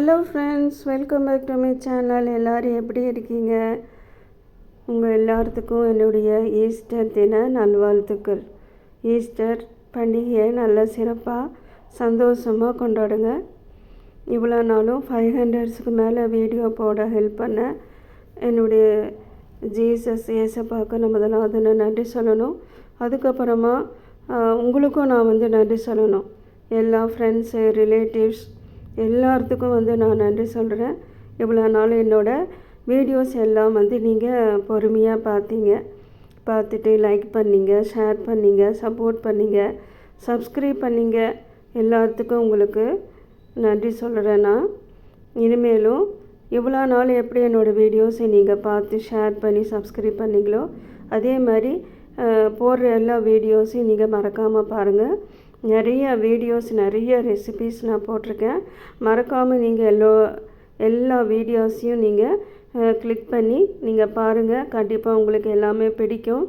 Hello friends, welcome back to my channel. எல்லோரும் எப்படி இருக்கீங்க? உங்கள் எல்லாத்துக்கும் என்னுடைய ஈஸ்டர் தின நல்வாழ்த்துக்கள். ஈஸ்டர் பண்டிகையை நல்லா சிறப்பாக சந்தோஷமாக கொண்டாடுங்க. இவ்வளோ நாளும் 500க்கு மேலே வீடியோ போட ஹெல்ப் பண்ண என்னுடைய ஜீசஸ் ஏசப்பாவுக்கு நான் முதலாவது நன்றி சொல்லணும். அதுக்கப்புறமா உங்களுக்கும் நான் நன்றி சொல்லணும். எல்லா ஃப்ரெண்ட்ஸு, ரிலேட்டிவ்ஸ் எல்லாத்துக்கும் நான் நன்றி சொல்கிறேன். இவ்வளோ நாள் என்னோடய வீடியோஸ் எல்லாம் நீங்கள் பொறுமையாக பார்த்துட்டு லைக் பண்ணிங்க, ஷேர் பண்ணிங்க, சப்போர்ட் பண்ணிங்க, சப்ஸ்கிரைப் பண்ணிங்க. எல்லாத்துக்கும் உங்களுக்கு நன்றி சொல்கிறேன். நான் இனிமேலும் இவ்வளோ நாள் எப்படி என்னோடய வீடியோஸை நீங்கள் பார்த்து ஷேர் பண்ணி சப்ஸ்கிரைப் பண்ணிங்களோ அதே மாதிரி போடுற எல்லா வீடியோஸையும் நீங்கள் மறக்காமல் பாருங்கள். நிறைய வீடியோஸ், நிறைய ரெசிபீஸ் நான் போட்டிருக்கேன். மறக்காமல் நீங்கள் எல்லா வீடியோஸையும் நீங்கள் கிளிக் பண்ணி நீங்கள் பாருங்கள். கண்டிப்பாக உங்களுக்கு எல்லாமே பிடிக்கும்.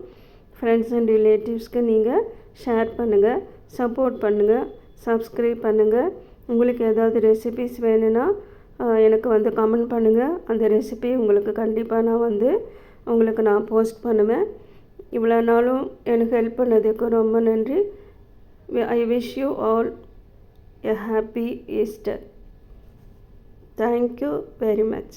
ஃப்ரெண்ட்ஸ் அண்ட் ரிலேட்டிவ்ஸ்க்கு நீங்கள் ஷேர் பண்ணுங்கள், சப்போர்ட் பண்ணுங்கள், சப்ஸ்கிரைப் பண்ணுங்கள். உங்களுக்கு ஏதாவது ரெசிபீஸ் வேணும்னா எனக்கு கமெண்ட் பண்ணுங்கள். அந்த ரெசிபி உங்களுக்கு கண்டிப்பாக நான் உங்களுக்கு நான் போஸ்ட் பண்ணுவேன். இவ்வளோ நாளும் எனக்கு ஹெல்ப் பண்ணதுக்கு ரொம்ப நன்றி. I wish you all a happy Easter. Thank you very much.